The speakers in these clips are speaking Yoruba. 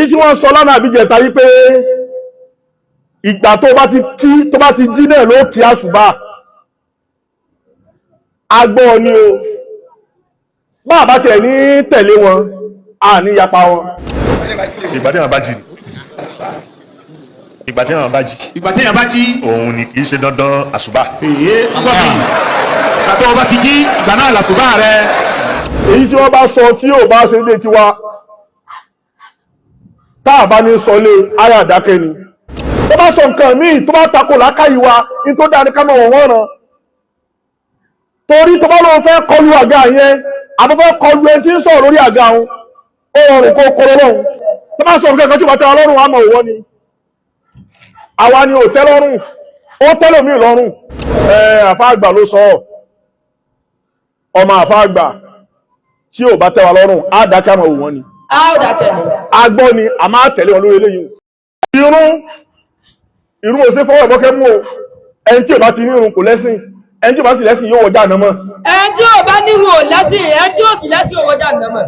èyí tí wọ́n sọ lánàá àbíjẹta yí pé ìgbà tó bá ti jí náà ló kí àṣùbà agbọ́ ni o bá àbá tiẹ̀ ní tẹ̀lé wọn a ní yapa wọn. ìgbà tí wọn bá jí ìgbà tí wọn bá jí òun ni kì í ṣe dandan àṣùbà. ìgbà tó bá ti jí ìgbà náà làṣùbà rẹ. èyí tí wọ́n bá sọ tí yóò bá ṣe lé tiwa tá a bá ní sọ lé ayé àdákẹ́ ni tó bá sọ nǹkan míì tó bá takò lákàyè wa ní tó dáa ní ká mọ̀ wọ́n ràn torí tó bá lóun fẹ́ kọlu àga yẹn àbọ̀ fẹ́ kọlu ẹni tí ń sọ̀rọ̀ lórí àga òun ó rọrùn kó kọrọ lọ́hùn tó bá sọ nǹkan kan tí wọ́n tẹ́ wa lọ́rùn àmọ̀ òwọ́ ni àwa ni ò tẹ́ lọ́rùn ó tẹ́lẹ̀ mí lọ́rùn àfa àgbà ló sọ ọmọ àfa àgbà tí ò bá tẹ́ wa lọ́rùn á dákẹ́ àmọ̀ òwọ́ ni agbọ́ ni a máa tẹ̀lé wọn lórí eléyìí irun ò sí fọwọ́ ìbọ́kẹ́ mú o ẹni tí ò bá ti ní irun kò lẹ́sìn ẹni tí ò bá sì lẹ́sìn yóò wọjá ànámọ́. ẹni tí ò bá ní irun ò lẹ́sìn ẹni tí ò sì lẹ́sìn ò wọjá ànámọ́.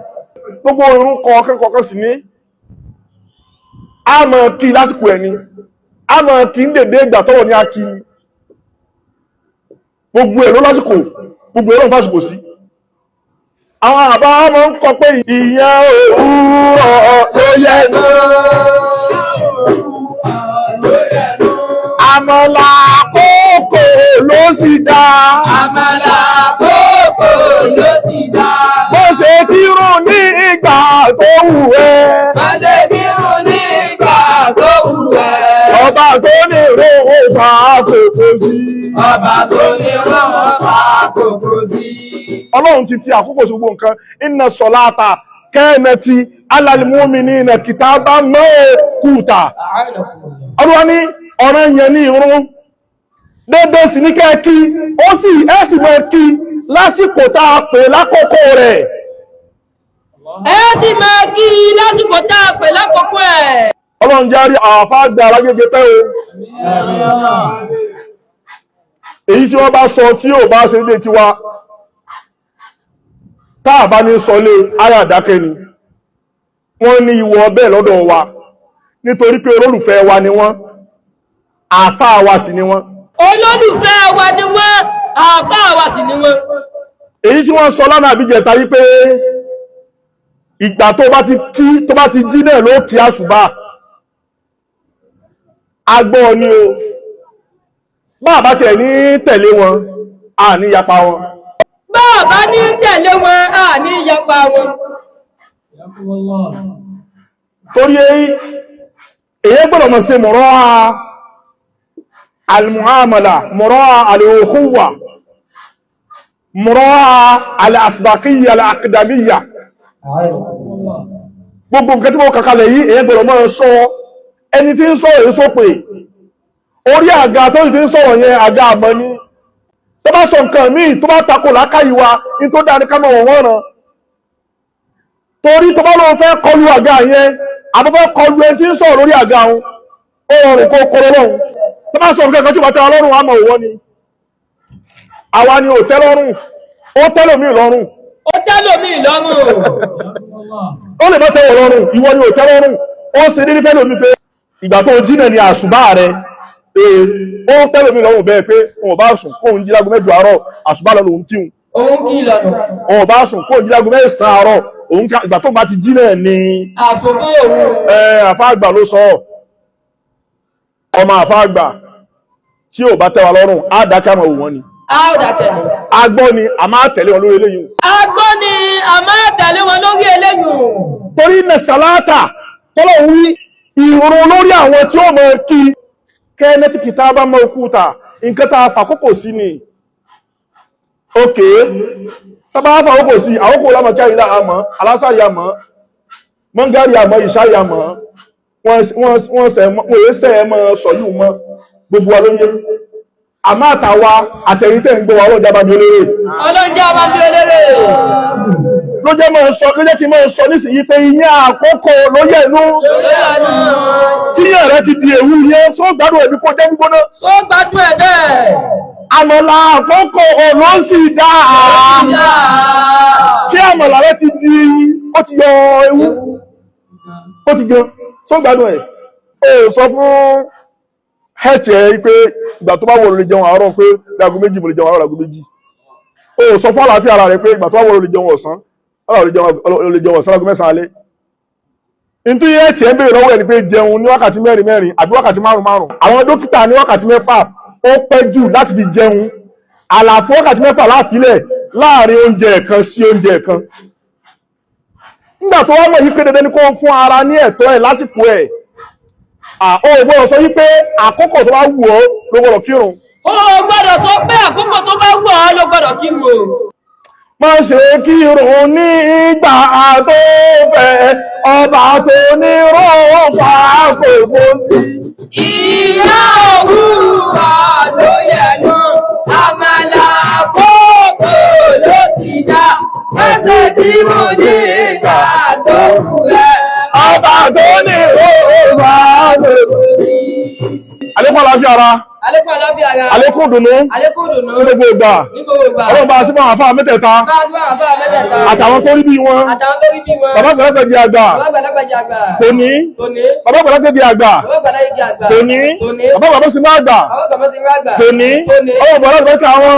gbogbo irun kọ̀ọ̀kan sì ní a máa kí lásìkò ẹni a máa kí ń dèdè ìgbà tọ́wọ́ ní a kí gbogbo ẹ̀ ló lásìkò gbogbo ẹ̀ ló ń fásìkò sí. àwọn àbá máa ń kọ pé ìyẹn òwúrọ̀ ló yẹ náà. Àmàlà àkókò ló sì dá. Àmàlà àkókò ló sì dá. Bó ṣe kírun ní ìgbà tó wù ẹ́. Bó ṣe kírun ní ìgbà tó wù ẹ́. Ọba tó ní ìró fa àkókò sí. Ọba tó ní ìró fa àkókò sí. Ọlọ́run ti fi àkókò sí gbogbo nǹkan. Inna salata kanati alal mu'minina kitaban mawquta. Ọlọ́run ní ọ̀ràn yẹn ní irun dédé sí ní kẹ́ẹ̀kí ó sì ẹ́sì mọ́ kí lásìkò tá a pè lákòókò rẹ̀ ẹ́sì mọ́ kí lásìkò tá a pè lákòókò ẹ̀. Ọlọ́run járí àfá gbà alágége pẹ́ o èyí tí wọ́n bá sọ tí ò bá ṣe lé tiwa tá a bá ní sọ lé ayé àdákẹ́ ni wọ́n ní ìwọ bẹ́ẹ̀ lọ́dọ̀ wa nítorí pé olólùfẹ́ wa ni wọ́n àfáà wa sì ni wọ́n. Olólùfẹ́ wa ni wọ́n, àfáà wa sì ni wọ́n. Èyí tí wọ́n sọ lánàá àbíjẹta yí pé ìgbà tó bá ti jí náà ló kí àṣùbà agbọ́ ni o bá bá tiẹ̀ ní tẹ̀lé wọn a ní yapa wọn. Bá bá ní tẹ̀lé wọn a ní yapa wọn. Torí èyí gbọ́dọ̀ mọ̀ sí mọ̀rọ̀ المعاملة مراعاة الأخوة مراعاة الأسبقية الأقدمية gbogbo nǹkan tí mo kàkalẹ̀ yìí èyàn gbọ́dọ̀ máa sọ ẹni tí ń sọ̀rọ̀ èso pé orí àga tó ti ń sọ̀rọ̀ yẹn àga àmọ́ ní tó bá sọ nǹkan míì tó bá takò lákàyè wa ní tó dáa ní ká mọ̀ wọ́n ràn torí tó bá lóun fẹ́ kọlu àga yẹn àbọ̀ fẹ́ kọlu ẹni tí ń sọ̀rọ̀ lórí àga òun ó rọrùn kó kọrọ lọ́hùn tó bá sọ nǹkan kan tí wọ́n tẹ́ wa lọ́rùn àmọ́ òwọ́ ni àwa ni ò tẹ́ lọ́rùn ó tẹ́lòmíì lọ́rùn ó tẹ́lòmíì lọ́rùn ó lè má tẹ́wọ̀ lọ́rùn ìwọ ni ò tẹ́ lọ́rùn ó sì rí fẹ́lòmíì pé ìgbà tó jìnà ni àṣùbà rẹ ó tẹ́lòmíì lọ́rùn bẹ́ẹ̀ pé òun bá sùn kóun jí lágo mẹ́jọ àárọ̀ àṣùbà lọ lòun kíhun òun kí lọ́nà òun bá sùn kóun jí lágo mẹ́sàn-án àárọ̀ òun ìgbà tó bá ti jìnà ni àfòkó òun àfá àgbà ló sọ ọmọ àfá àgbà tí ò bá tẹ́wa lọ́rùn á dákẹ́ àmọ̀ òun ni a ó dá tẹ̀lé agbọ́ ni a máa tẹ̀lé wọn lórí eléyìí agbọ́ ni a máa tẹ̀lé wọn lórí eléyìí torí nà sàlátà tọ́lọ̀ wí ìrun lórí àwọn tí ó mọ̀ kí kẹ́ẹ̀nẹ́tì kìtà bá mọ̀ òkúta nǹkan tá a fàkókò sí ni òkè tàbá fàkókò sí àwókò lámọ̀ kí àyílá àmọ́ alásàrí àmọ́ mọ́ngárì àmọ́ ìṣàrí àmọ́ wọ́n sẹ́ mọ́ sọ̀yún mọ́ gbogbo wa ló ń yé àmọ́ àtàwa àtẹ̀yìntẹ̀ ń gbọ́ wa ọlọ́jà bá bí olérè ọlọ́jà bá bí olérè ló jẹ́ kí mọ́ sọ nísìnyí pé iyán àkókò ló yẹ̀ inú kíyàn rẹ ti di èwú yẹn só gbádùn ẹ̀bí kó jẹ́ gbígbóná só gbádùn ẹ̀ bẹ́ẹ̀ àmàlà àkókò ló sì dáa kí àmàlà rẹ ti di ó ti yọ ewu ó ti gan tó gbádùn ẹ̀ ó sọ fún health ẹ̀ pé ìgbà tó bá wọ̀ ló lè jẹun àárọ̀ pé láago méjì mo lè jẹun àárọ̀ láago méjì ó sọ fún àlàáfíà ara rẹ̀ pé ìgbà tó bá wọ̀ ló lè jẹun ọ̀sán ló lè jẹun ọ̀sán láago mẹ́sàn-án alẹ́ nítorí health ẹ̀ ń béèrè lọ́wọ́ ẹ̀ ni pé jẹun ní wákàtí mẹ́rin àbí wákàtí márùn àwọn dókítà ní wákàtí 6 ó pẹ́ jù láti fi jẹun àlàfo wákàtí 6 láàfilẹ̀ láàrin oúnjẹ kan sí oúnjẹ kan nígbà tó wá mọ̀ yí pé dandan ni kó fún ara ní ẹ̀tọ́ ẹ̀ lásìkò ẹ̀ ó gbọ́dọ̀ sọ wípé àkókò tó bá wù ọ́ ló gbọ́dọ̀ kírun. ó gbọ́dọ̀ sọ pé àkókò tó bá wù ọ́ ló gbọ́dọ̀ kírun. má ṣe kírun ní ìgbà tó fẹ́ ọba tó ní rọ́ọ̀fà kòkó sí. ìyá òwúrọ̀ ló yẹ náà àmàlà kókó ló sì dá ẹsẹ̀ tí mo ní ìgbà tó wù ẹ́ ọba tó ní rọ́ọ̀fà kòkó sí. àlékún àlàáfíà ara. Àlékún àlàáfíà ara. Àlékún dùnú. Àlékún dùnú. Ní gbogbo ìgbà. Ní gbogbo ìgbà. Ọlọ́run bá a sí fún àwọn àfáà mẹ́tẹ̀ẹ̀ta. Bá a sí fún àwọn àfáà mẹ́tẹ̀ẹ̀ta. Àtàwọn tó rí bí wọn. Àtàwọn tó rí bí wọn. Bàbá àgbàlagbà di àgbà. Bàbá àgbàlagbà di àgbà. Tòní. Tòní. Bàbá àgbàlagbà di àgbà. Bàbá àgbàlagbà di àgbà. Tòní. Tòní. Bàbá àgbàlagbà sí máa gbà. Bàbá àgbàlagbà sí máa gbà. Tòní. Tòní. Ọlọ́run bàbá àgbàlagbà wọn.